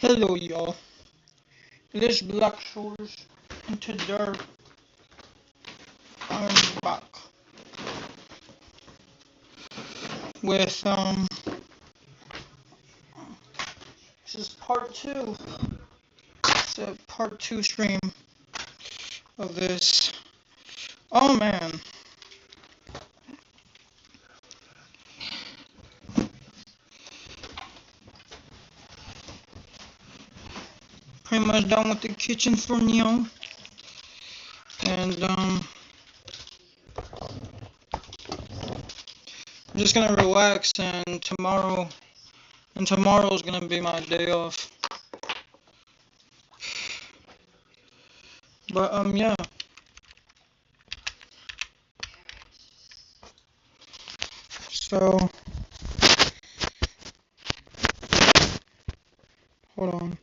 Hello, y'all. It is BlackSouls's, and today I'm back with this is part two. It's a part two stream of this. Oh man, pretty much done with the kitchen for now, and I'm just gonna relax. And tomorrow's gonna be my day off. But yeah. So hold on.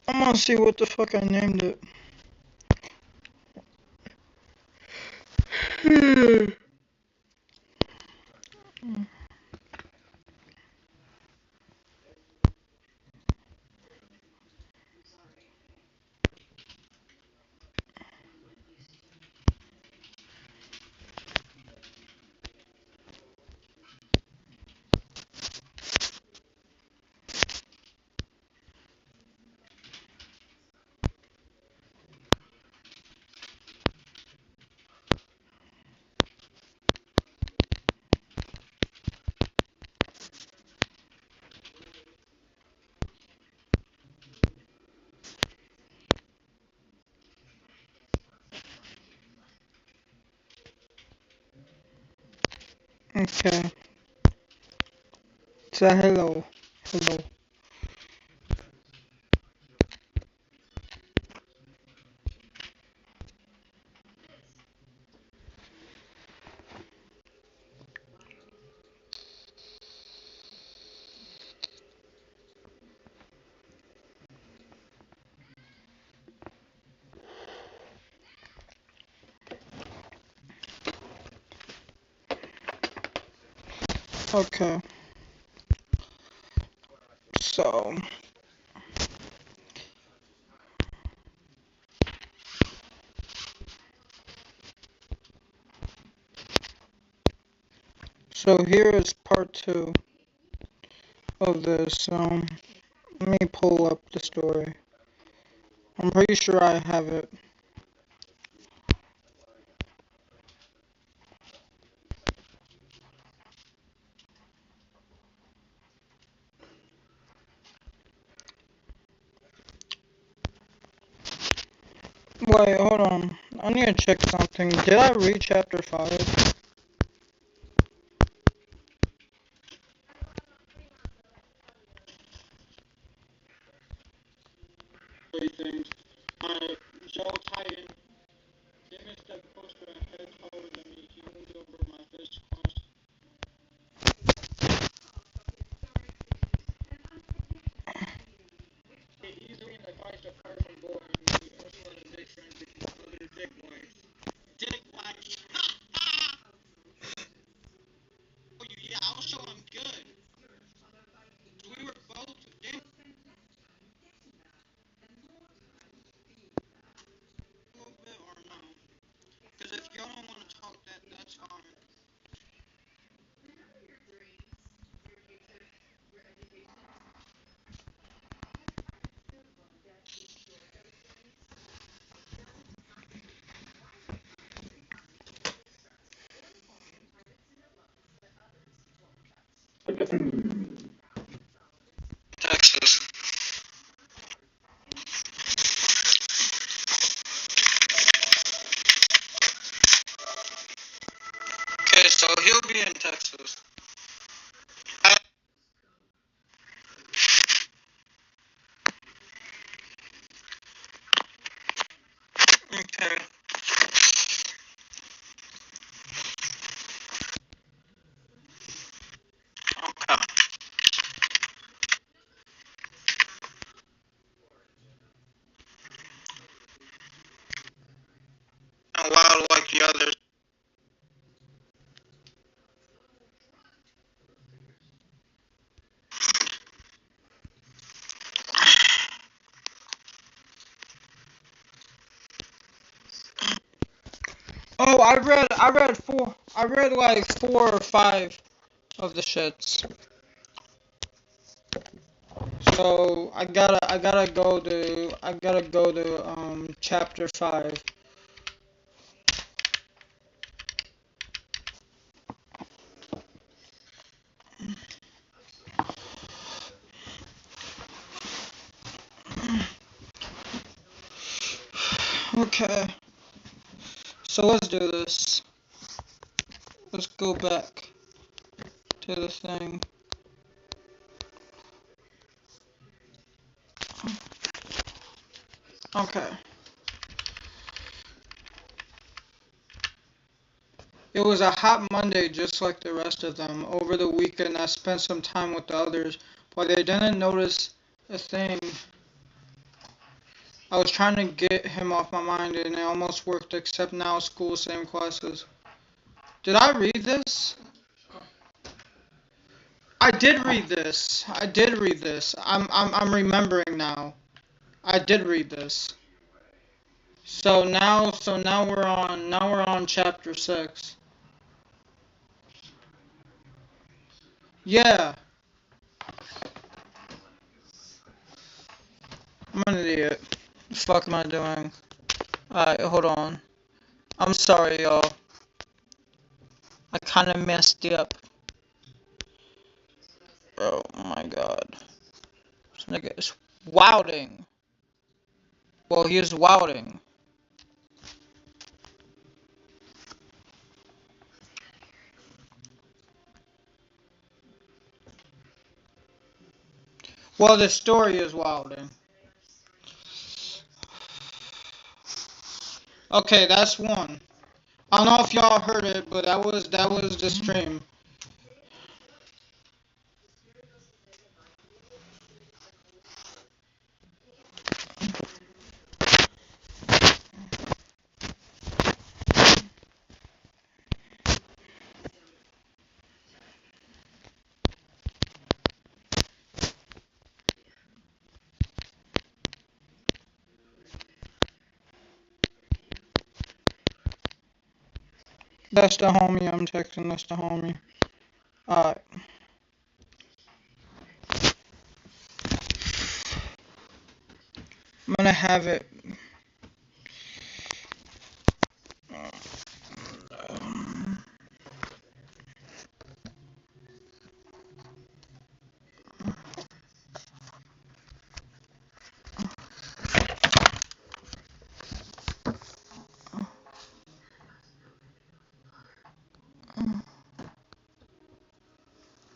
I'm gonna see what the fuck I named it. Okay. So hello. Hello. Okay. So here is part two of this. Let me pull up the story. I'm pretty sure I have it. Wait, hold on. I need to check something. Did I read chapter 5? Texas. Okay, so he'll be in Texas. Okay. Okay. the others. Oh, I read like 4 or 5 of the shits. So I gotta go to chapter 5. Okay, so let's do this. Let's go back to the thing. Okay. It was a hot Monday just like the rest of them. Over the weekend I spent some time with the others, but they didn't notice a thing. I was trying to get him off my mind and it almost worked, except now school, same classes. Did I read this? I did read this. I did read this. I'm remembering now. I did read this. So now we're on chapter 6. Yeah, I'm an idiot. The fuck am I doing? Alright, hold on. I'm sorry, y'all. I kinda messed up. Oh my god. This nigga is wilding. Well, he is wilding. Well, the story is wilding. Okay, that's one. I don't know if y'all heard it, but that was the stream. That's the homie I'm texting. That's the homie. Alright. I'm gonna have it.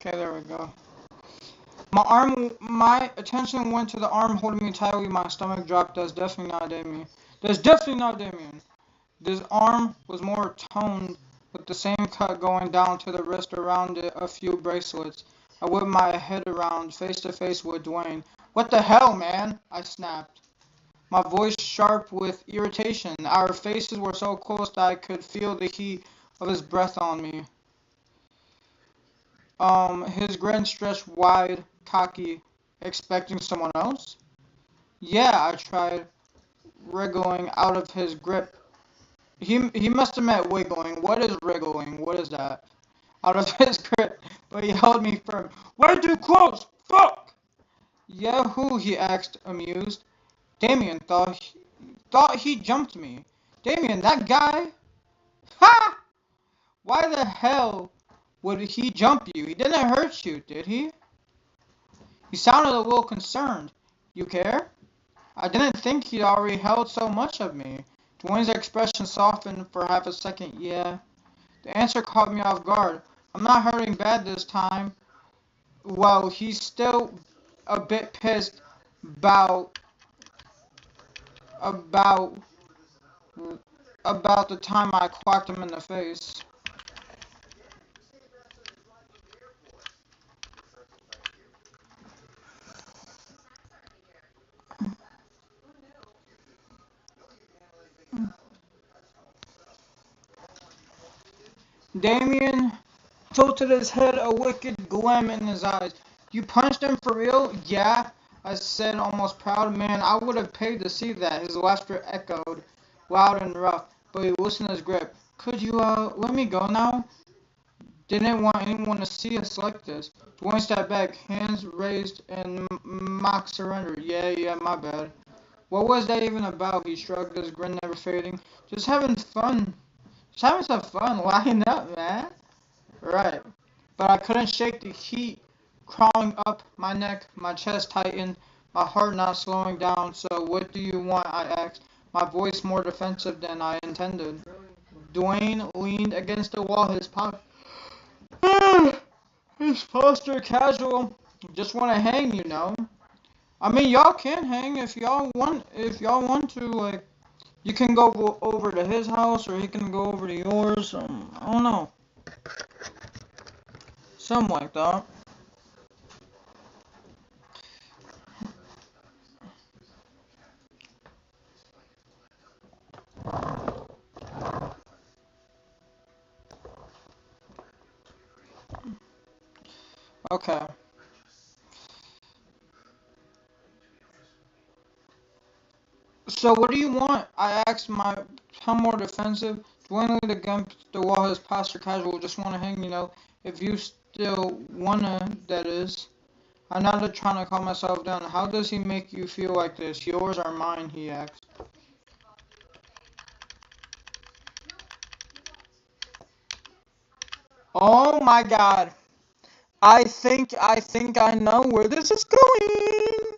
Okay, there we go. My attention went to the arm holding me tightly. My stomach dropped. That's definitely not Damien. That's definitely not Damien. This arm was more toned, with the same cut going down to the wrist, around it a few bracelets. I whipped my head around, face to face with Dwayne. What the hell, man? I snapped, my voice sharp with irritation. Our faces were so close that I could feel the heat of his breath on me. His grin stretched wide, cocky, expecting someone else? Yeah, I tried, wriggling out of his grip. He must have meant wiggling. What is wriggling? What is that? Out of his grip, but he held me firm. Way too close! Fuck! Yahoo! He asked, amused. Damien thought he jumped me. Damien, that guy? Ha! Why the hell would he jump you? He didn't hurt you, did he? He sounded a little concerned. You care? I didn't think he'd already held so much of me. Dwayne's expression softened for half a second. Yeah. The answer caught me off guard. I'm not hurting bad this time. Well, he's still a bit pissed about about about the time I clocked him in the face. Damien tilted his head, a wicked gleam in his eyes. You punched him for real? Yeah, I said, almost proud. Man, I would have paid to see that. His laughter echoed, loud and rough, but he loosened his grip. Could you, let me go now? Didn't want anyone to see us like this. Dwayne stepped back, hands raised in mock surrender. Yeah, my bad. What was that even about? He shrugged, his grin never fading. Just having fun. Just having some fun. Lighten up, man. Right. But I couldn't shake the heat crawling up my neck, my chest tightened, my heart not slowing down. So what do you want? I asked, my voice more defensive than I intended. Dwayne leaned against the wall, his his posture casual. Just want to hang, you know. I mean, y'all can hang if y'all want. If y'all want to, like, you can go over to his house, or he can go over to yours. I don't know, something like that. Okay. So what do you want? I asked, my tongue more defensive. Dwayne leaned against the wall, his posture casual. Just want to hang, you know. If you still wanna, that is. I nodded, trying to calm myself down. How does he make you feel like this? Yours or mine? He asked. Oh my God. I think I know where this is going.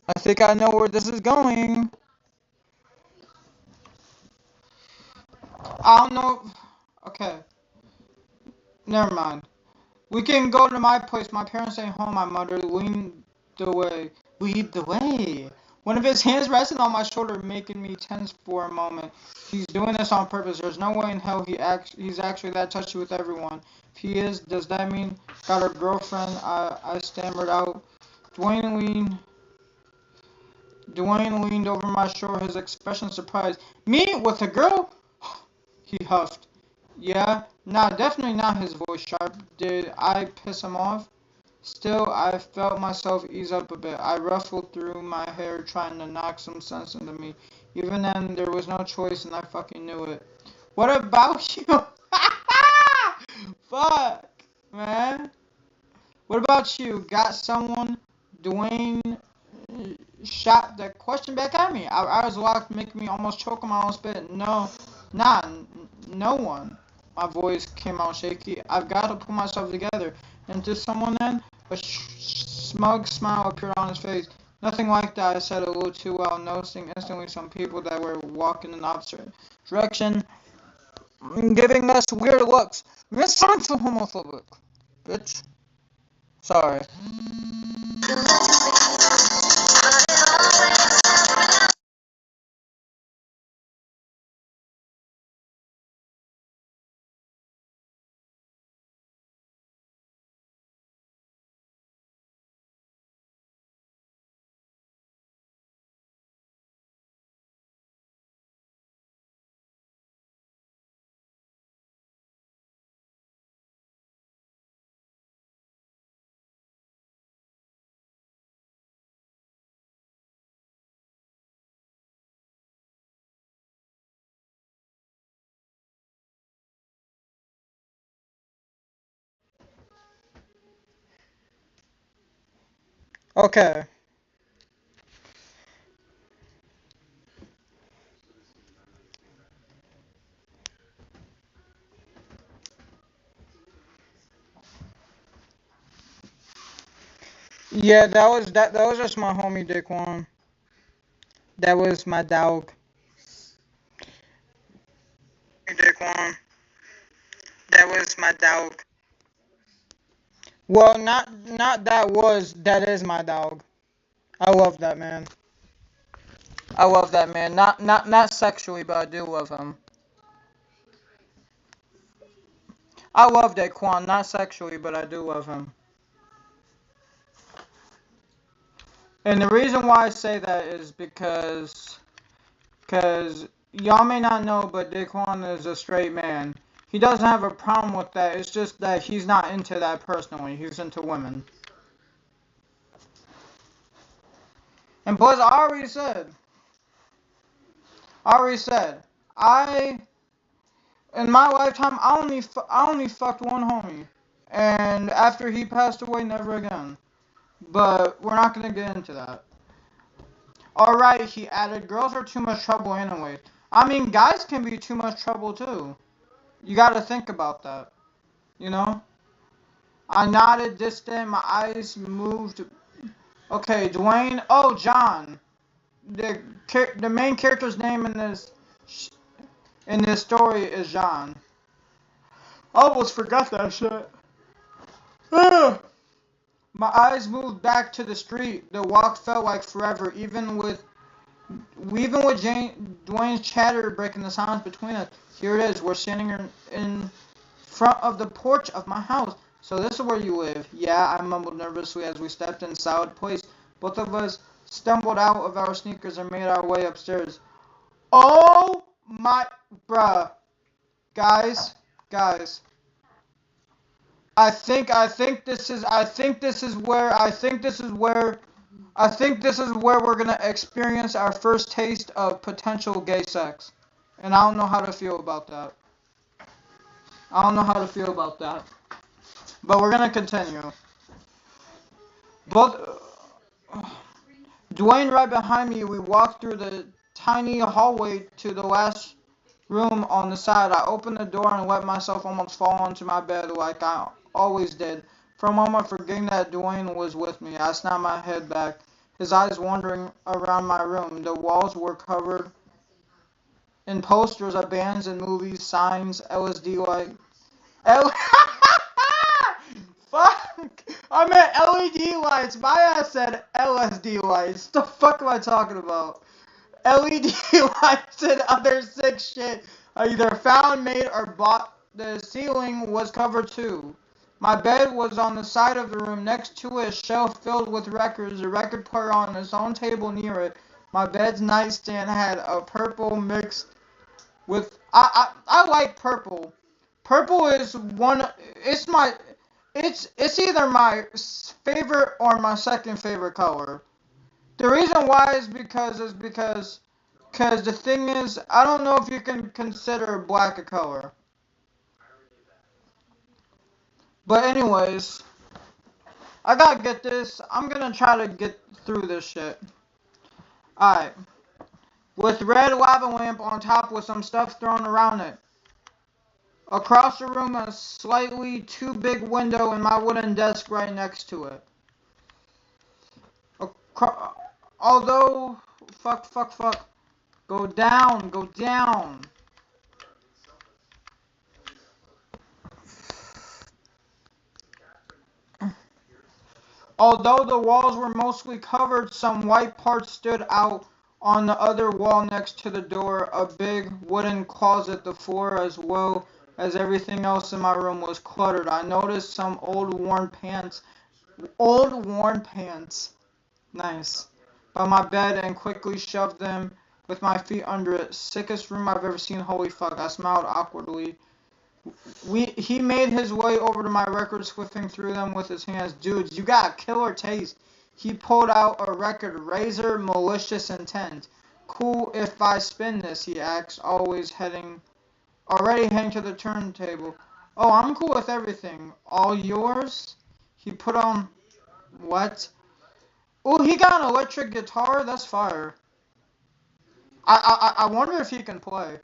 I think I know where this is going. I don't know. Okay, never mind. We can go to my place. My parents ain't home. I muttered, leaned the way. Lead the way. One of his hands rested on my shoulder, making me tense for a moment. He's doing this on purpose. There's no way in hell he's actually that touchy with everyone. If he is, does that mean got a girlfriend? I stammered out. Dwayne leaned Dwayne leaned over my shoulder, his expression surprised. Me? With a girl? He huffed. Yeah? Nah, definitely not, his voice sharp. Did I piss him off? Still, I felt myself ease up a bit. I ruffled through my hair, trying to knock some sense into me. Even then, there was no choice, and I fucking knew it. What about you? Fuck, man. What about you? Got someone? Dwayne shot the question back at me. I was locked, making me almost choke on my own spit. No, nah, no one. My voice came out shaky. I've got to pull myself together. And to someone then, a smug smile appeared on his face. Nothing like that, I said a little too well, noticing instantly some people that were walking in the opposite direction, giving us weird looks. This sounds so homophobic, bitch. Sorry. Okay. Yeah, that was just my homie Daquan. That was my dog. Daquan. That was my dog. Well, not that is my dog. I love that man. I love that man. Not sexually, but I do love him. I love Daquan, not sexually, but I do love him. And the reason why I say that is because y'all may not know, but Daquan is a straight man. He doesn't have a problem with that. It's just that he's not into that personally. He's into women. And plus, I already said, in my lifetime, I only fucked one homie. And after he passed away, never again. But we're not gonna get into that. Alright, he added, girls are too much trouble anyway. I mean, guys can be too much trouble too. You gotta think about that. You know? I nodded distant, my eyes moved. Okay, Dwayne. Oh, John. The main character's name in this story is John. I almost forgot that shit. My eyes moved back to the street. The walk felt like forever, even with Dwayne's chatter breaking the silence between us. Here it is. We're standing in front of the porch of my house. So this is where you live. Yeah, I mumbled nervously as we stepped in solid place. Both of us stumbled out of our sneakers and made our way upstairs. Oh my, bruh, guys. I think this is where we're gonna experience our first taste of potential gay sex, and I don't know how to feel about that. I don't know how to feel about that. But we're gonna continue. Both Dwayne right behind me. We walked through the tiny hallway to the last room on the side. I opened the door and let myself almost fall onto my bed like I always did. For a moment, forgetting that Dwayne was with me, I snapped my head back, his eyes wandering around my room. The walls were covered in posters of bands and movies, signs, LSD lights. L- Fuck! I meant LED lights. My ass said LSD lights. The fuck am I talking about? LED lights and other sick shit I either found, made, or bought. The ceiling was covered too. My bed was on the side of the room. Next to it, a shelf filled with records, a record player on its own table near it. My bed's nightstand had a purple mixed with. I like purple. Purple is one. It's either my favorite or my second favorite color. The reason why is because the thing is, I don't know if you can consider black a color. But anyways, I gotta get this. I'm gonna try to get through this shit. Alright. With red lava lamp on top with some stuff thrown around it. Across the room, a slightly too big window and my wooden desk right next to it. Although, fuck. Go down. Although the walls were mostly covered, some white parts stood out on the other wall next to the door. A big wooden closet, the floor as well as everything else in my room was cluttered. I noticed some old worn pants. Nice. By my bed and quickly shoved them with my feet under it. Sickest room I've ever seen. Holy fuck. I smiled awkwardly. He made his way over to my records, flipping through them with his hands. Dudes, you got killer taste. He pulled out a record, Razor Malicious Intent. Cool if I spin this, he asked, already heading to the turntable. Oh, I'm cool with everything. All yours? He put on, what? Oh, he got an electric guitar? That's fire. I wonder if he can play.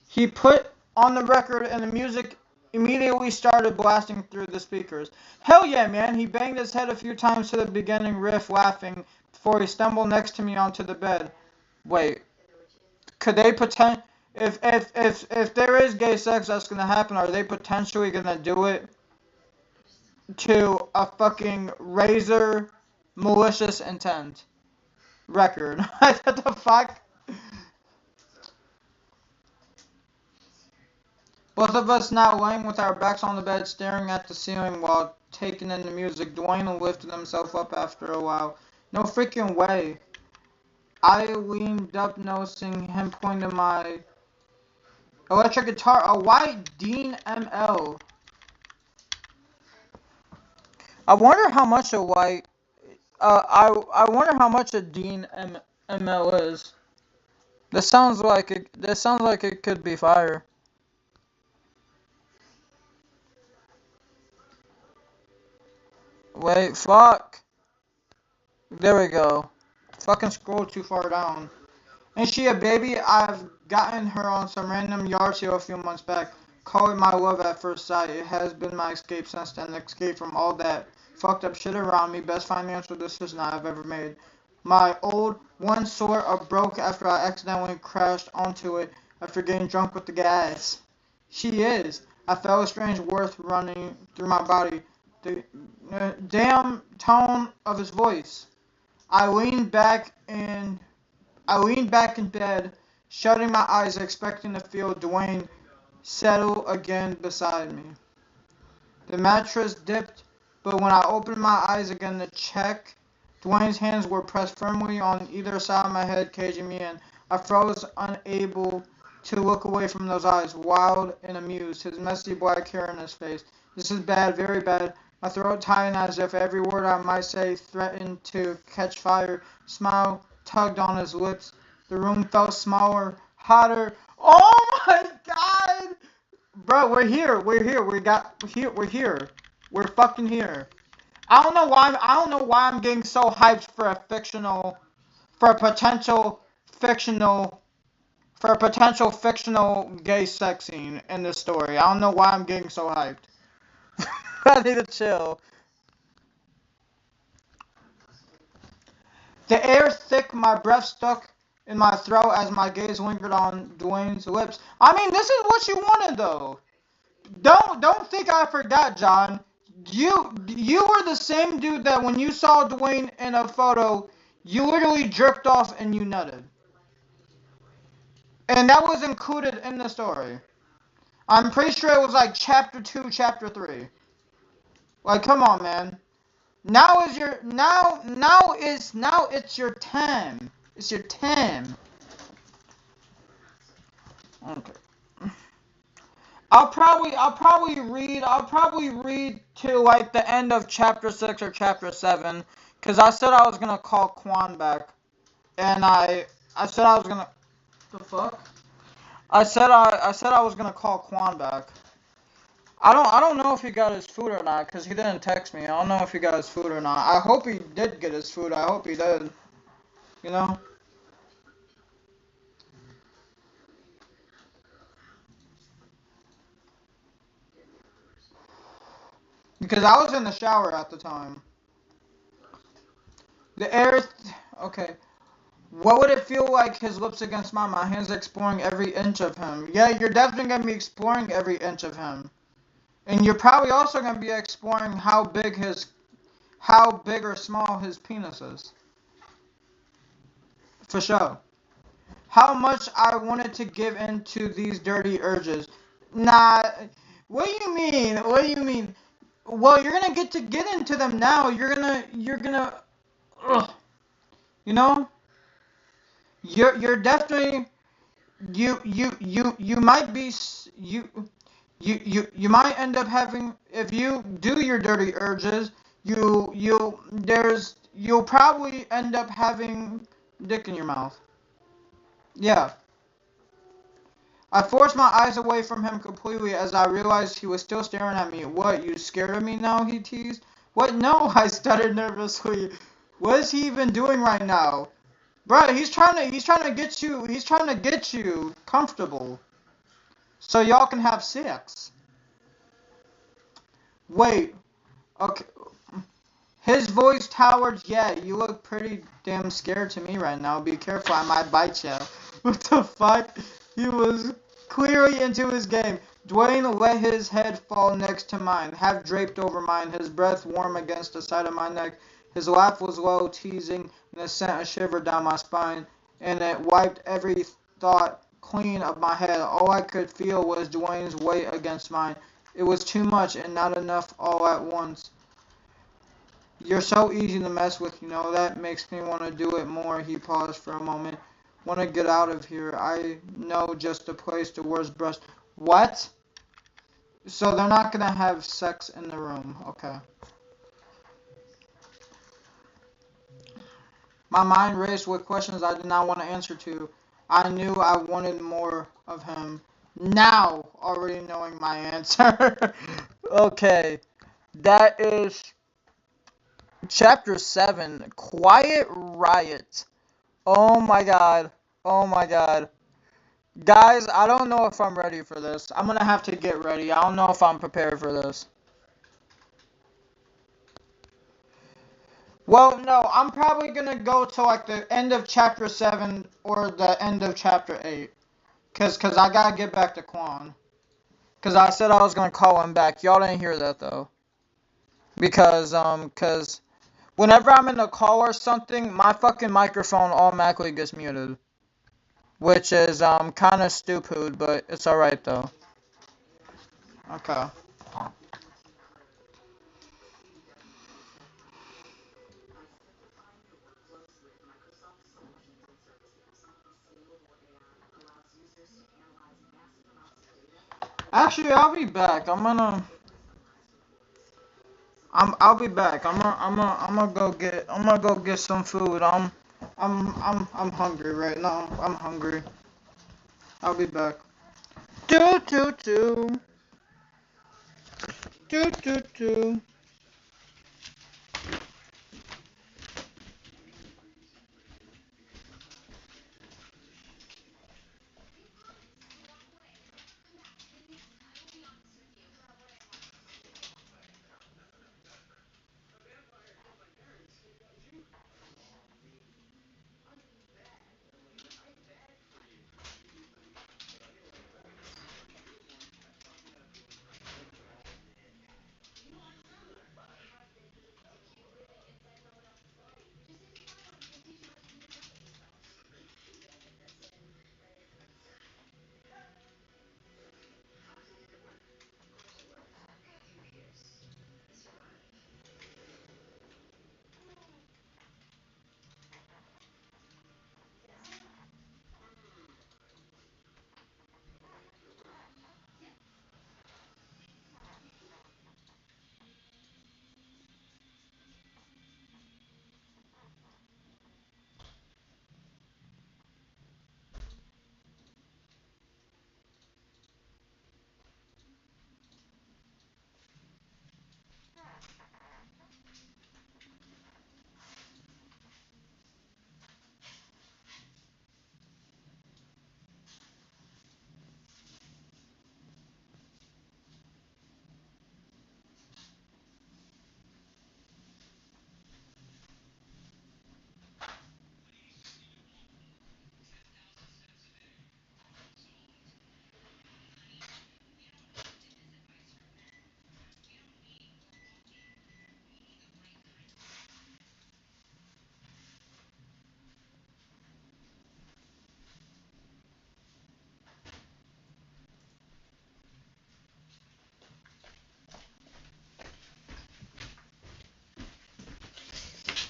He put on the record and the music immediately started blasting through the speakers. Hell yeah, man. He banged his head a few times to the beginning riff, laughing, before he stumbled next to me onto the bed. Wait, could they if there is gay sex that's gonna happen, are they potentially gonna do it to a fucking Razor Malicious Intent record? What the fuck? Both of us now laying with our backs on the bed, staring at the ceiling while taking in the music. Dwayne lifted himself up after a while. No freaking way. I leaned up, noticing him pointing to my electric guitar, a white Dean ML. I wonder how much a white. I wonder how much a Dean ML is. This sounds like it. This sounds like it could be fire. Wait, fuck. There we go. Fucking scroll too far down. Ain't she a baby? I've gotten her on some random yard sale a few months back. Call it my love at first sight. It has been my escape since then. Escape from all that fucked up shit around me. Best financial decision I've ever made. My old one sort of broke after I accidentally crashed onto it after getting drunk with the gas. She is. I felt a strange warmth running through my body. The damn tone of his voice. I leaned back in I leaned back in bed, shutting my eyes, expecting to feel Dwayne settle again beside me. The mattress dipped, but when I opened my eyes again to check, Dwayne's hands were pressed firmly on either side of my head, caging me in. I froze, unable to look away from those eyes, wild and amused, his messy black hair in his face. This is bad, very bad. My throat tightened as if every word I might say threatened to catch fire. Smile tugged on his lips. The room felt smaller, hotter. Oh my god! Bro, we're here. We're here. We're here. We're fucking here. I don't know why I'm getting so hyped for for a potential fictional, gay sex scene in this story. I don't know why I'm getting so hyped. I need to chill. The air thick, my breath stuck in my throat as my gaze lingered on Dwayne's lips. I mean, this is what you wanted, though. Don't think I forgot, John. You were the same dude that when you saw Dwayne in a photo, you literally jerked off and you nutted. And that was included in the story. I'm pretty sure it was like chapter 2, chapter 3. Like, come on, man. Now it's your time. It's your time. Okay. I'll probably read to like the end of chapter 6 or chapter 7, cuz I said I was going to call Quan back, and I said I was going to the fuck? I said I was going to call Quan back. I don't know if he got his food or not, cuz he didn't text me. I don't know if he got his food or not. I hope he did get his food. I hope he did, you know? Because I was in the shower at the time. The air okay. What would it feel like his lips against mine, my hands exploring every inch of him? Yeah, you're definitely going to be exploring every inch of him. And you're probably also going to be exploring how big or small his penis is. For sure. How much I wanted to give in to these dirty urges. Nah, what do you mean? What do you mean? Well, you're going to get into them now. You're going to, ugh, you know? You're definitely, you might be, you might end up having, if you do your dirty urges, you'll probably end up having dick in your mouth. Yeah. I forced my eyes away from him completely as I realized he was still staring at me. What, you scared of me now? He teased. What? No, I stuttered nervously. What is he even doing right now? Bro, he's trying to get you comfortable. So y'all can have sex. Wait, okay. His voice towered. Yeah, you look pretty damn scared to me right now. Be careful, I might bite you. What the fuck? He was clearly into his game. Dwayne let his head fall next to mine, half draped over mine, his breath warm against the side of my neck. His laugh was low, teasing, and it sent a shiver down my spine, and it wiped every thought clean of my head. All I could feel was Dwayne's weight against mine. It was too much and not enough all at once. You're so easy to mess with, you know, that makes me want to do it more. He paused for a moment. Want to get out of here. I know just a place the worst breast. What? So they're not gonna have sex in the room. Okay. My mind raced with questions I did not want to answer to. I knew I wanted more of him. Now, already knowing my answer. Okay. That is chapter 7. Quiet Riot. Oh my god. Oh my god. Guys, I don't know if I'm ready for this. I'm gonna have to get ready. I don't know if I'm prepared for this. Well, no, I'm probably gonna go to like the end of chapter 7 or the end of chapter 8. Cause I gotta get back to Quan. Cause I said I was gonna call him back. Y'all didn't hear that though. Cause whenever I'm in a call or something, my fucking microphone automatically gets muted. Which is, kinda stupid, but it's alright though. Okay. Actually, I'll be back. I'll be back. I'm gonna go get some food. I'm hungry right now. I'm hungry. I'll be back. Do do do do do do.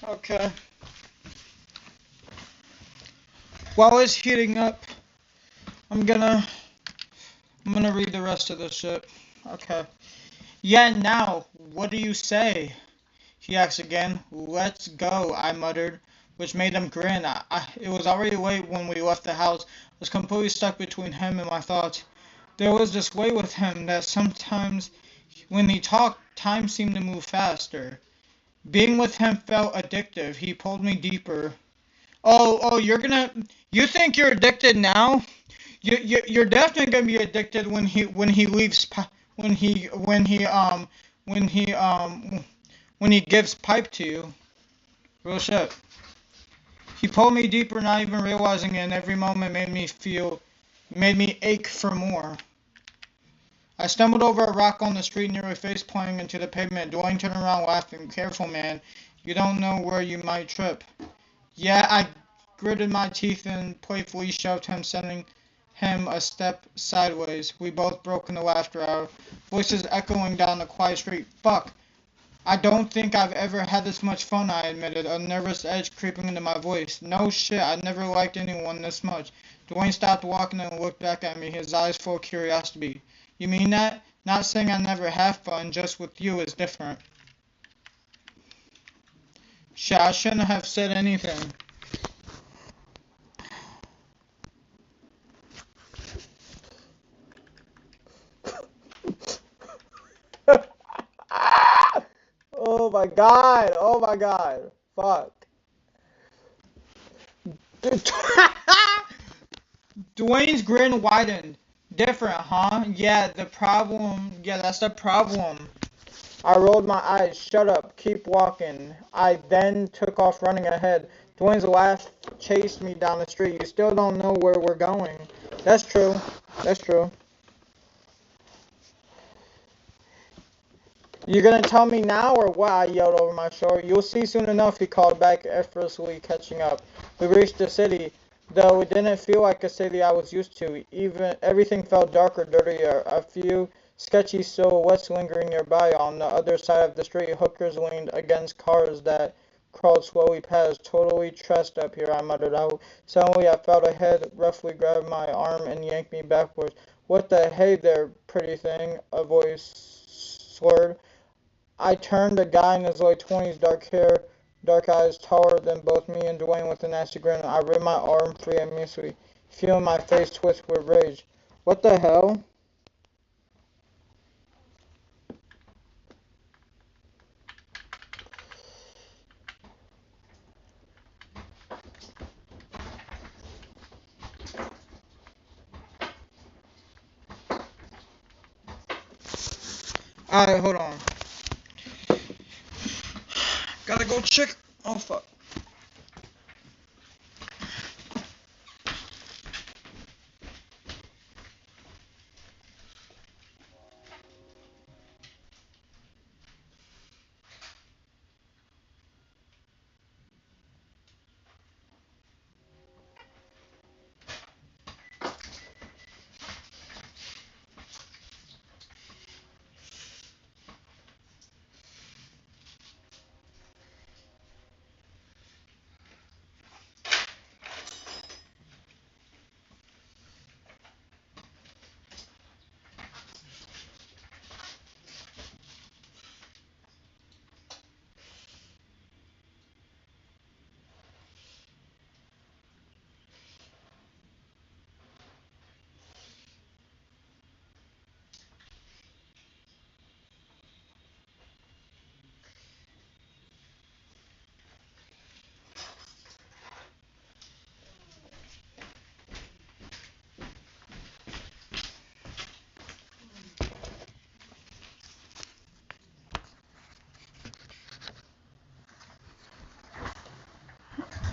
Okay. While it's heating up, I'm gonna I'm gonna read the rest of this shit. Okay. Yeah. Now, what do you say? He asked again. Let's go, I muttered, which made him grin. It was already late when we left the house. I was completely stuck between him and my thoughts. There was this way with him that sometimes when he talked, time seemed to move faster. Being with him felt addictive. He pulled me deeper. You think you're addicted now? You're definitely gonna be addicted when he leaves, when when he, when he gives pipe to you. Real shit. He pulled me deeper, not even realizing it, and every moment made me ache for more. I stumbled over a rock on the street, nearly face planting into the pavement. Dwayne turned around laughing. Careful, man. You don't know where you might trip. Yeah, I gritted my teeth and playfully shoved him, sending him a step sideways. We both broke into laughter, our voices echoing down the quiet street. Fuck! I don't think I've ever had this much fun, I admitted, a nervous edge creeping into my voice. No shit, I never liked anyone this much. Dwayne stopped walking and looked back at me, his eyes full of curiosity. You mean that? Not saying I never have fun, just with you is different. Shit, I shouldn't have said anything. Oh my god, oh my god. Fuck. Dwayne's grin widened. Different, huh? Yeah, that's the problem. I rolled my eyes. Shut up, keep walking. I then took off running ahead. Dwayne's laugh chased me down the street. You still don't know where we're going. That's true. That's true. You gonna tell me now or what? I yelled over my shoulder. You'll see soon enough, he called back, effortlessly catching up. We reached the city, though it didn't feel like a city I was used to. Even everything felt darker, dirtier. A few sketchy silhouettes lingering nearby. On the other side of the street, hookers leaned against cars that crawled slowly past. Totally tressed up here, I muttered out. Suddenly, I felt a head roughly grab my arm and yank me backwards. What the hey there, pretty thing? A voice slurred. I turned. A guy in his late 20s, dark hair, dark eyes, taller than both me and Dwayne with a nasty grin. I ripped my arm free immediately, feeling my face twitch with rage. What the hell? Alright, hold on. Gotta go check. Oh, fuck.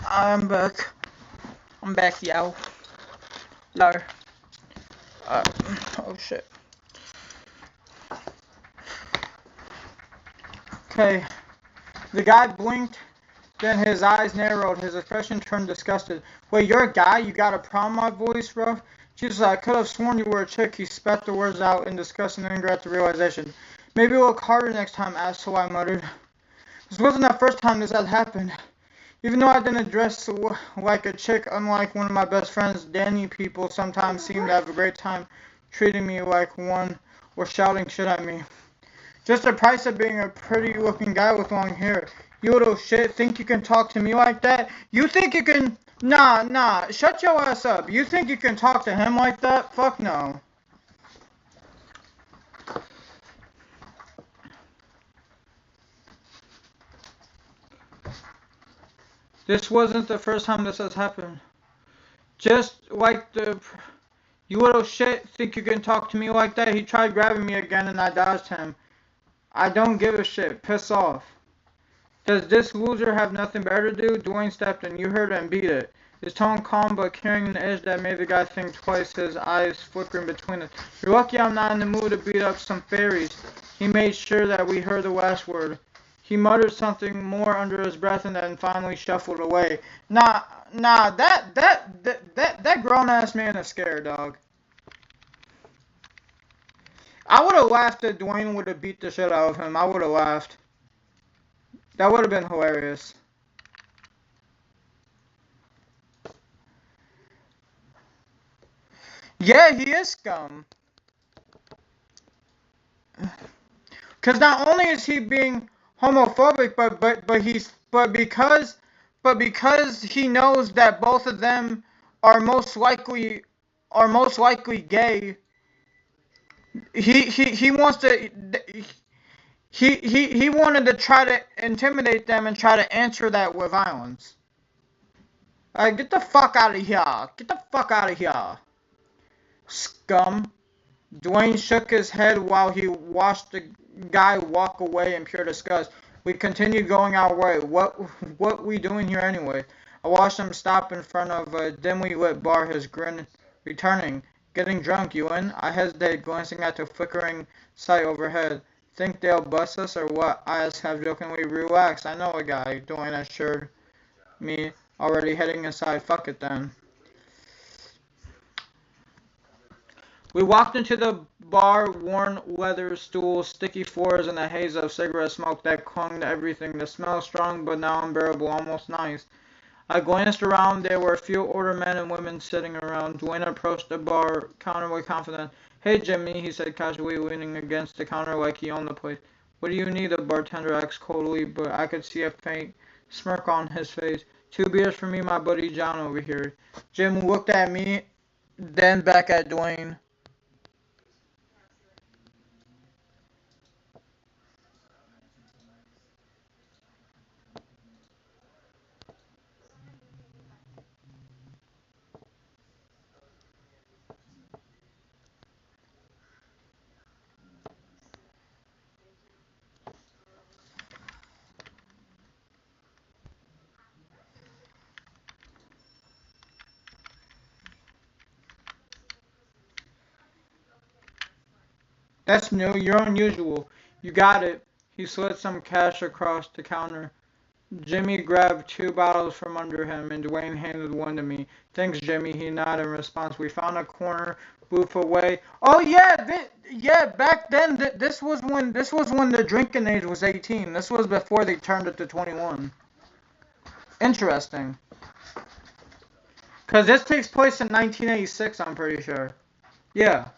I'm back. I'm back, yo. No. Oh shit. Okay. The guy blinked, then his eyes narrowed, his expression turned disgusted. Wait, you're a guy? You got a problem, my voice, rough? Jesus, I could have sworn you were a chick. He spat the words out in disgust and anger at the realization. Maybe look harder next time, asshole, I muttered. This wasn't the first time this had happened. Even though I didn't dress like a chick, unlike one of my best friends, Danny, people sometimes seem to have a great time treating me like one or shouting shit at me. Just the price of being a pretty looking guy with long hair. You little shit, think you can talk to me like that? You think you can... Nah, shut your ass up. You think you can talk to him like that? Fuck no. This wasn't the first time this has happened. Just like the... You little shit, think you can talk to me like that? He tried grabbing me again and I dodged him. I don't give a shit. Piss off. Does this loser have nothing better to do? Dwayne stepped in. You heard him. Beat it. His tone calm but carrying an edge that made the guy think twice, his eyes flickering between us. You're lucky I'm not in the mood to beat up some fairies. He made sure that we heard the last word. He muttered something more under his breath and then finally shuffled away. Nah, that grown-ass man is scared, dog. I would have laughed if Dwayne would have beat the shit out of him. I would have laughed. That would have been hilarious. Yeah, he is scum. Because not only is he being homophobic, but because he knows that both of them are most likely gay. He wants to. He wanted to try to intimidate them and try to answer that with violence. Get the fuck out of here! Get the fuck out of here, scum! Dwayne shook his head while he watched the guy walk away in pure disgust. We continued going our way. What we doing here anyway? I watched him stop in front of a dimly lit bar, his grin returning. Getting drunk, you in? I hesitated, glancing at the flickering sight overhead. Think they'll bust us or what? I asked half jokingly. Relax, I know a guy. Dwayne assured me, already heading inside. Fuck it then. We walked into the bar, worn leather stools, sticky floors, and a haze of cigarette smoke that clung to everything. The smell strong, but now unbearable, almost nice. I glanced around. There were a few older men and women sitting around. Dwayne approached the bar counter with confidence. Hey, Jimmy, he said casually, leaning against the counter like he owned the place. What do you need? The bartender asked coldly, but I could see a faint smirk on his face. 2 beers for me, my buddy John over here. Jim looked at me, then back at Dwayne. That's new. You're unusual. You got it. He slid some cash across the counter. Jimmy grabbed 2 bottles from under him, and Dwayne handed one to me. Thanks, Jimmy. He nodded in response. We found a corner booth away. Oh yeah, yeah. Back then, this was when the drinking age was 18. This was before they turned it to 21. Interesting. Cause this takes place in 1986. I'm pretty sure. Yeah.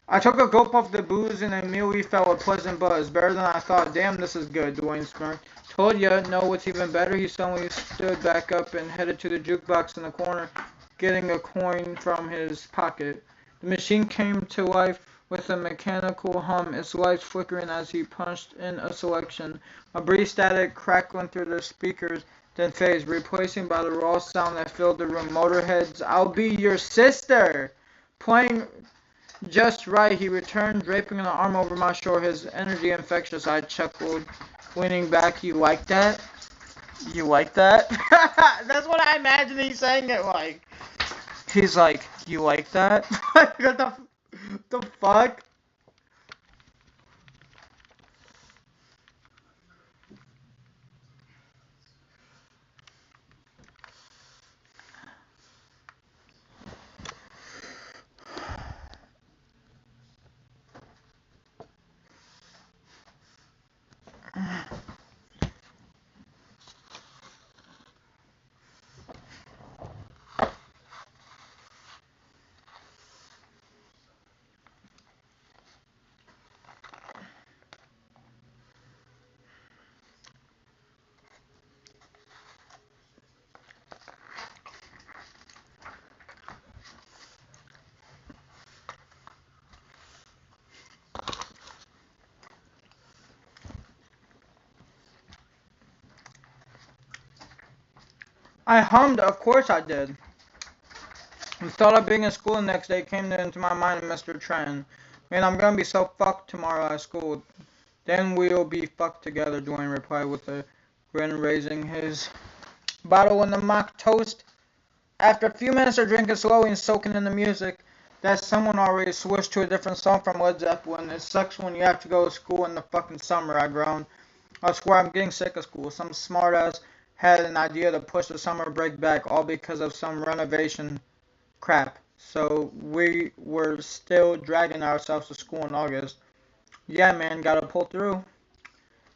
I took a gulp of the booze and immediately felt a pleasant buzz. Better than I thought. Damn, this is good, Dwayne smirked. Told ya, know what's even better? He suddenly stood back up and headed to the jukebox in the corner, getting a coin from his pocket. The machine came to life with a mechanical hum, its lights flickering as he punched in a selection. A brief static crackling through the speakers, then phased, replacing by the raw sound that filled the room. Motorhead's I'll Be Your Sister! Playing just right, he returned, draping an arm over my shoulder, his energy infectious. I chuckled, leaning back. You like that? You like that? That's what I imagine he's saying it like. He's like, you like that? What the fuck? I hummed, of course I did. The thought of being in school the next day came into my mind and Mr. Trent. Man, I'm gonna be so fucked tomorrow at school. Then we'll be fucked together, Dwayne replied with a grin, raising his bottle in the mock toast. After a few minutes of drinking slowly and soaking in the music, that someone already switched to a different song from Led Zeppelin. It sucks when you have to go to school in the fucking summer, I groaned. I swear I'm getting sick of school. Some smartass had an idea to push the summer break back, all because of some renovation crap. So we were still dragging ourselves to school in August. Yeah, man, gotta pull through.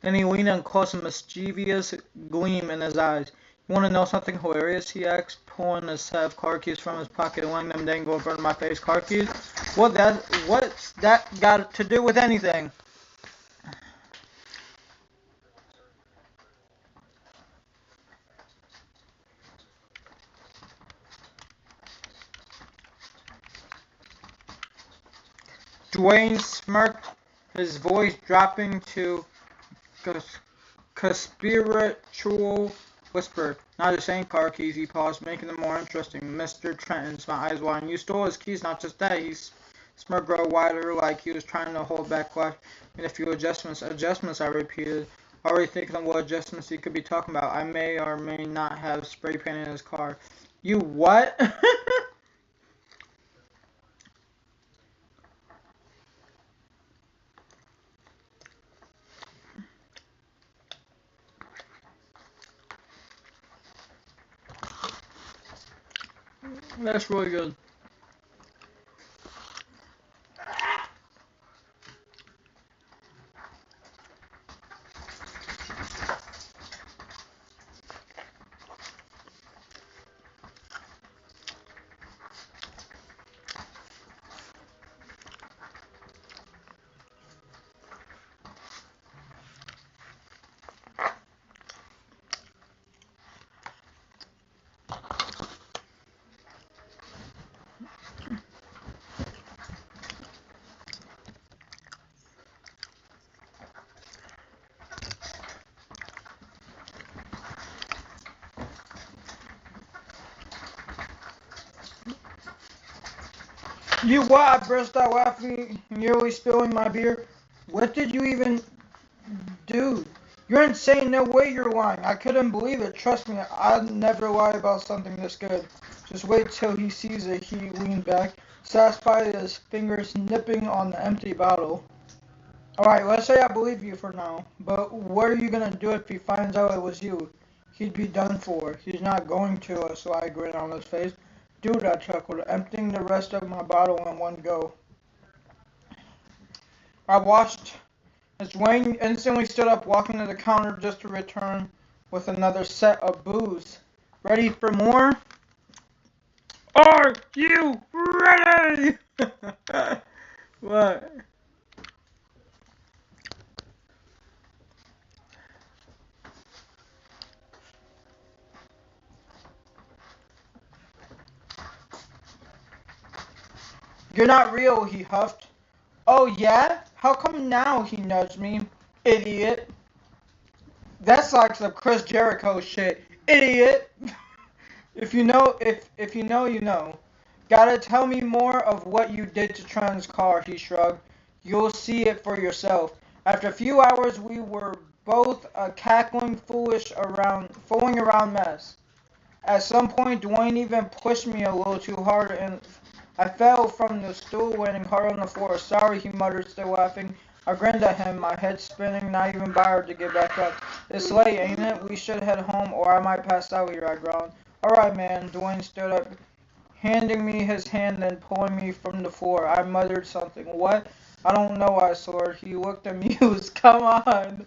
Then he leaned in close, a mischievous gleam in his eyes. "You want to know something hilarious?" he asked, pulling a set of car keys from his pocket and letting them dangle in front of my face. "Car keys? What's that got to do with anything?" Dwayne smirked, his voice dropping to conspiratorial whisper. "Not the same car keys," he paused, making them more interesting. Mr. Trenton's, my eyes wide. "You stole his keys, not just that." He smirked grow wider, like he was trying to hold back laugh. "Made a few adjustments." "Adjustments," I repeated, already thinking of what adjustments he could be talking about. "I may or may not have spray painted his car." "You what?" That's really good. "You what?" I burst out laughing, nearly spilling my beer. "What did you even do? You're insane. No way you're lying." I couldn't believe it. "Trust me, I'd never lie about something this good." "Just wait till he sees it." He leaned back, satisfied, his fingers nipping on the empty bottle. "Alright, let's say I believe you for now. But what are you gonna do if he finds out it was you?" "He'd be done for." "He's not going to." A sly grin on his face. "Dude," I chuckled, emptying the rest of my bottle in one go. I watched as Dwayne instantly stood up, walking to the counter just to return with another set of booze. "Ready for more?" "Are you ready?" What? "You're not real," he huffed. "Oh yeah? How come now?" He nudged me. "Idiot." That's like some Chris Jericho shit. "Idiot." If you know, you know. "Gotta tell me more of what you did to Trent's car," he shrugged. "You'll see it for yourself." After a few hours, we were both a cackling, fooling around mess. At some point, Dwayne even pushed me a little too hard, and I fell from the stool, landing hard on the floor. "Sorry," he muttered, still laughing. I grinned at him, my head spinning, not even bothered to get back up. "It's late, ain't it? We should head home, or I might pass out here," I growled. "Alright, man." Dwayne stood up, handing me his hand and pulling me from the floor. I muttered something. "What?" "I don't know," I swore. He looked amused. "Come on."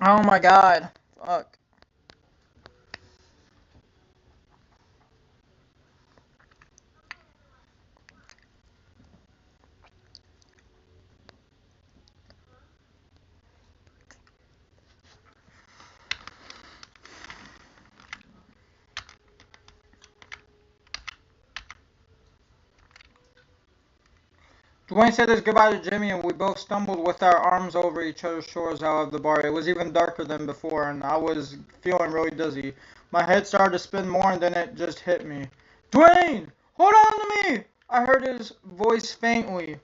Oh my god. Fuck. Dwayne said his goodbye to Jimmy, and we both stumbled with our arms over each other's shoulders out of the bar. It was even darker than before, and I was feeling really dizzy. My head started to spin more, and then it just hit me. "Dwayne! Hold on to me!" I heard his voice faintly.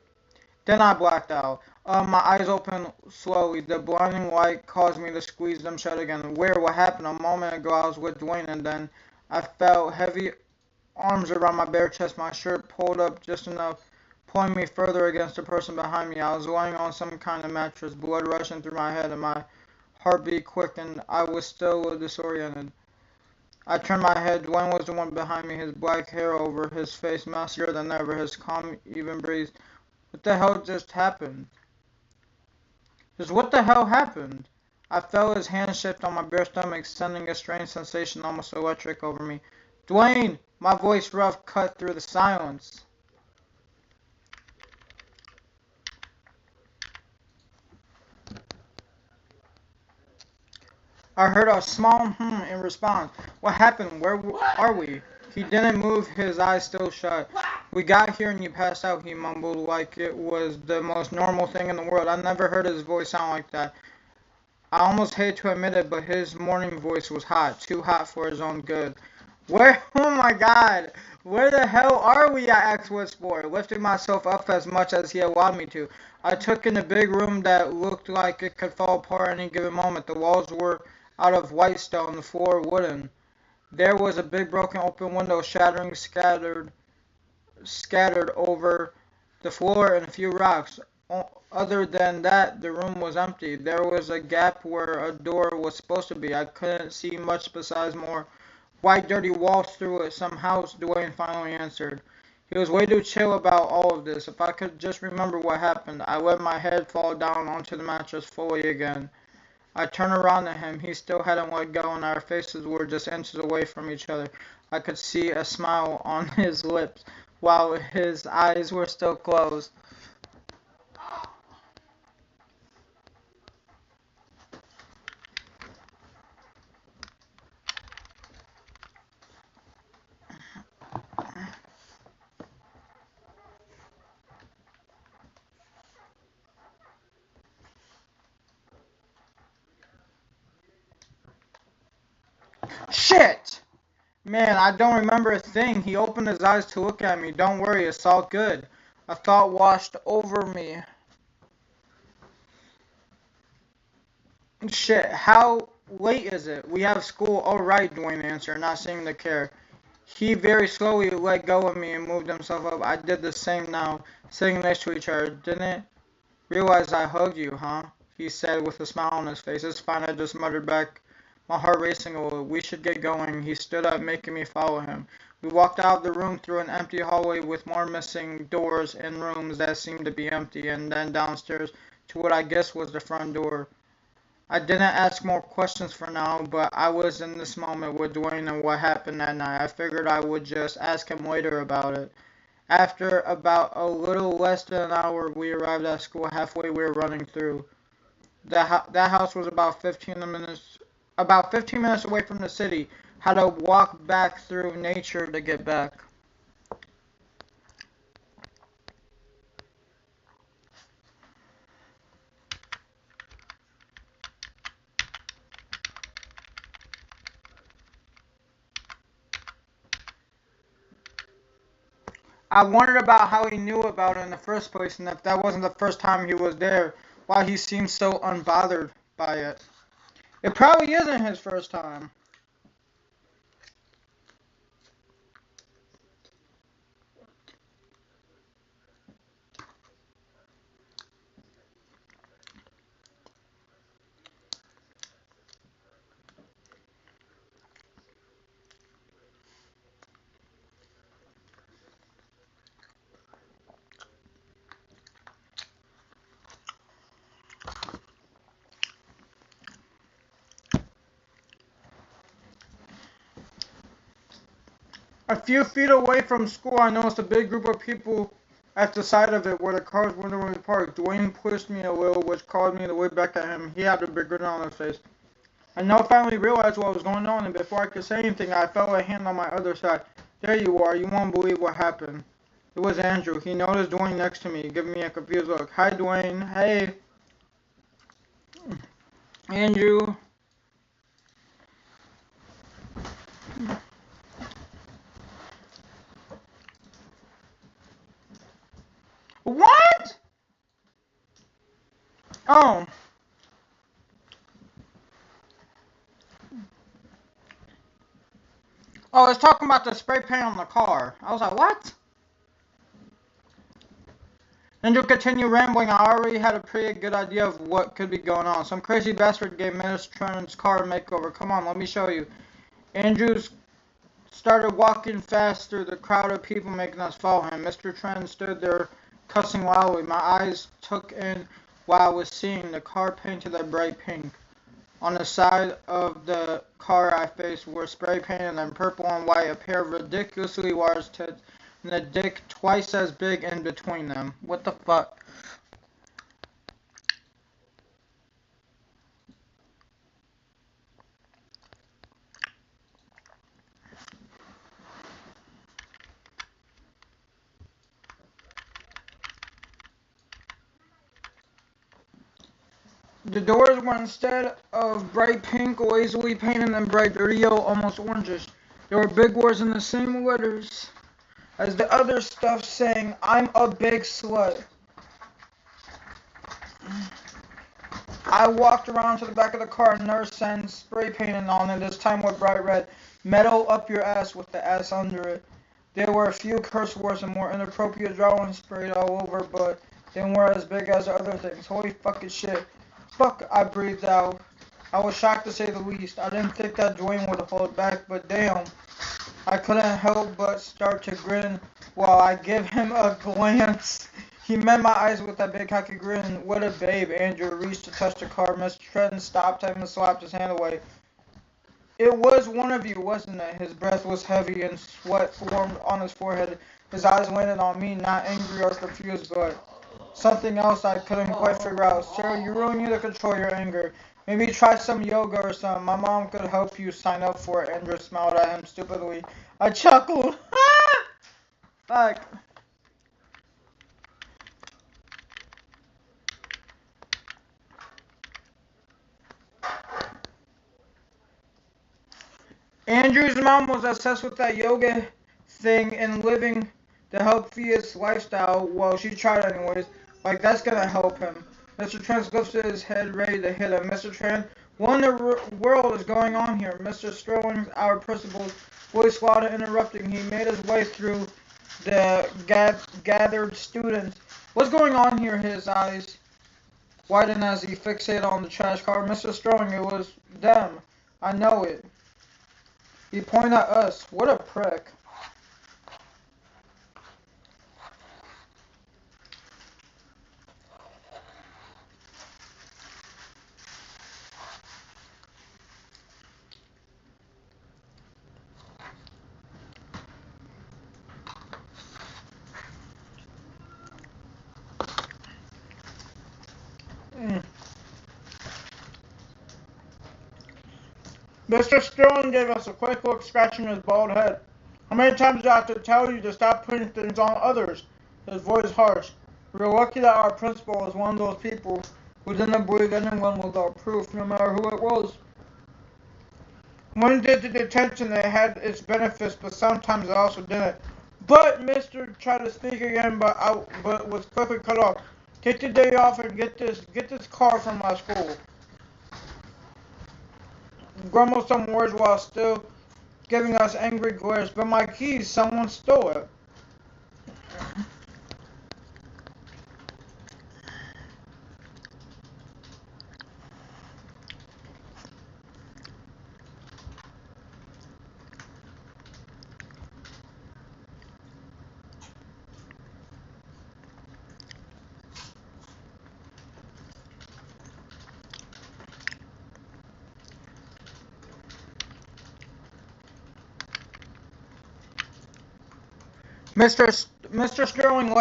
Then I blacked out. My eyes opened slowly. The blinding light caused me to squeeze them shut again. Where? What happened? A moment ago I was with Dwayne, and then I felt heavy arms around my bare chest, my shirt pulled up just enough, pulling me further against the person behind me. I was lying on some kind of mattress, blood rushing through my head, and my heartbeat quickened. I was still disoriented. I turned my head. Dwayne was the one behind me, his black hair over his face mossier than ever, his calm, even breeze. What the hell just happened? Just what the hell happened? I felt his hand shift on my bare stomach, sending a strange sensation almost electric over me. Dwayne! My voice rough cut through the silence. I heard a small in response. What happened? Where are we? He didn't move, his eyes still shut. We got here and you passed out, he mumbled like it was the most normal thing in the world. I never heard his voice sound like that. I almost hate to admit it, but his morning voice was hot, too hot for his own good. Where? Oh my god! Where the hell are we? I asked Whisper, lifting myself up as much as he allowed me to. I took in a big room that looked like it could fall apart any given moment. The walls were out of white stone, the floor wooden. There was a big broken open window, shattering scattered over the floor and a few rocks. Other than that, the room was empty. There was a gap where a door was supposed to be. I couldn't see much besides more white dirty walls through it. Some house, Dwayne finally answered. He was way too chill about all of this. If I could just remember what happened. I let my head fall down onto the mattress fully again. I turned around at him. He still hadn't let go, and our faces were just inches away from each other. I could see a smile on his lips, while his eyes were still closed. Shit! Man, I don't remember a thing. He opened his eyes to look at me. Don't worry, it's all good. A thought washed over me. Shit, how late is it? We have school. All right, Dwayne answered, not seeming to care. He very slowly let go of me and moved himself up. I did the same now, sitting next to each other. Didn't realize I hugged you, huh? He said with a smile on his face. It's fine, I just muttered back, my heart racing a little. We should get going. He stood up, making me follow him. We walked out of the room through an empty hallway with more missing doors and rooms that seemed to be empty, and then downstairs to what I guess was the front door. I didn't ask more questions for now, but I was in this moment with Dwayne and what happened that night. I figured I would just ask him later about it. After about a little less than an hour, we arrived at school. Halfway, we were running through. That house was about 15 minutes away from the city. Had to walk back through nature to get back. I wondered about how he knew about it in the first place, and if that wasn't the first time he was there, why he seemed so unbothered by it. It probably isn't his first time. A few feet away from school, I noticed a big group of people at the side of it where the cars were normally parked. Dwayne pushed me a little, which caused me to look back at him. He had a big grin on his face. I now finally realized what was going on, and before I could say anything, I felt a hand on my other side. There you are. You won't believe what happened. It was Andrew. He noticed Dwayne next to me, giving me a confused look. Hi, Dwayne. Hey. Andrew. What? Oh. Oh, it's talking about the spray paint on the car. I was like, what? Andrew continued rambling. I already had a pretty good idea of what could be going on. Some crazy bastard gave Miss Trent's car a makeover. Come on, let me show you. Andrew started walking fast through the crowd of people making us follow him. Mr. Trent stood there cussing loudly. My eyes took in while I was seeing the car painted a bright pink. On the side of the car I faced were spray painted in purple and white, a pair of ridiculously large tits, and a dick twice as big in between them. What the fuck? The doors were, instead of bright pink, lazily painted in bright dirty yellow, almost orangish. There were big words in the same letters as the other stuff saying, "I'm a big slut." I walked around to the back of the car and noticed signs spray painted on it, this time with bright red. "Metal up your ass," with the ass under it. There were a few curse words and more inappropriate drawings sprayed all over, but they weren't as big as the other things. Holy fucking shit. Fuck, I breathed out. I was shocked to say the least. I didn't think that Dwayne would hold back, but damn. I couldn't help but start to grin while I gave him a glance. He met my eyes with that big cocky grin. What a babe. Andrew reached to touch the car. Mr. Trenton stopped him and slapped his hand away. "It was one of you, wasn't it?" His breath was heavy and sweat formed on his forehead. His eyes landed on me, not angry or confused, but something else I couldn't quite figure out. "Sarah, you really need to control your anger. Maybe try some yoga or something. My mom could help you sign up for it." Andrew smiled at him stupidly. I chuckled. Fuck. Andrew's mom was obsessed with that yoga thing and living the healthiest lifestyle. Well, she tried anyways. Like, that's gonna help him. Mr. Trent lifted his head, ready to hit him. "Mr. Trent, what in the world is going on here?" Mr. Sterling, our principal's voice loud and interrupting. He made his way through the gathered students. "What's going on here?" His eyes widened as he fixated on the trash car. "Mr. Sterling, it was them. I know it." He pointed at us. What a prick. Mr. Sterling gave us a quick look, scratching his bald head. "How many times do I have to tell you to stop putting things on others?" His voice harsh. We were lucky that our principal was one of those people who didn't believe anyone without proof, no matter who it was. When it did the detention, it had its benefits, but sometimes it also didn't. "But," Mr. tried to speak again, but was quickly cut off. "Take the day off and get this car from my school." Grumbled some words while still giving us angry glares. "But my keys, someone stole it." Mr. Sterling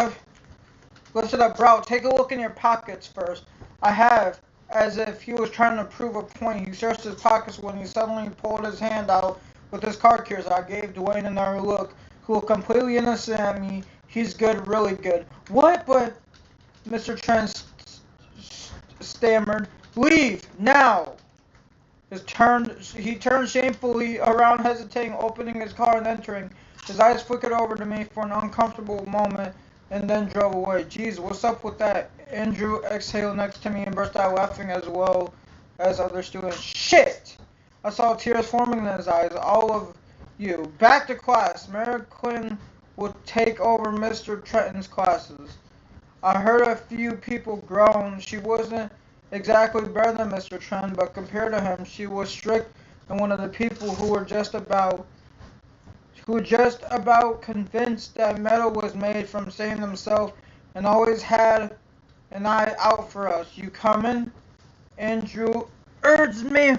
lifted up brow. "Take a look in your pockets first." "I have," as if he was trying to prove a point. He searched his pockets when he suddenly pulled his hand out with his car keys. I gave Dwayne another look, who looked completely innocent at me. "He's good, really good." "What? But," Mr. Trent stammered. "Leave, now!" He turned shamefully around, hesitating, opening his car and entering. His eyes flickered over to me for an uncomfortable moment and then drove away. "Geez, what's up with that?" Andrew exhaled next to me and burst out laughing as well as other students. "Shit!" I saw tears forming in his eyes. "All of you, back to class." Mary Quinn would take over Mr. Trenton's classes. I heard a few people groan. She wasn't exactly better than Mr. Trenton, but compared to him, she was strict and one of the people who were just about convinced that metal was made from saving themselves and always had an eye out for us. You coming? Andrew urged me.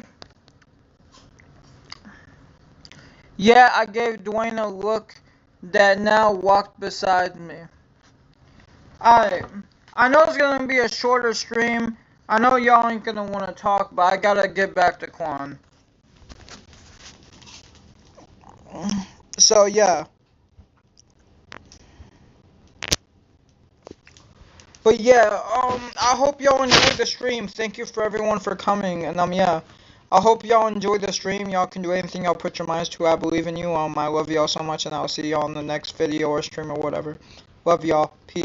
Yeah, I gave Dwayne a look that now walked beside me. I I know it's gonna be a shorter stream. I know y'all ain't gonna wanna talk, but I gotta get back to Quan. So yeah. But yeah, I hope y'all enjoyed the stream. Thank you for everyone for coming, and yeah, I hope y'all enjoyed the stream. Y'all can do anything y'all put your minds to. I believe in you. I love y'all so much, and I'll see y'all in the next video or stream or whatever. Love y'all. Peace.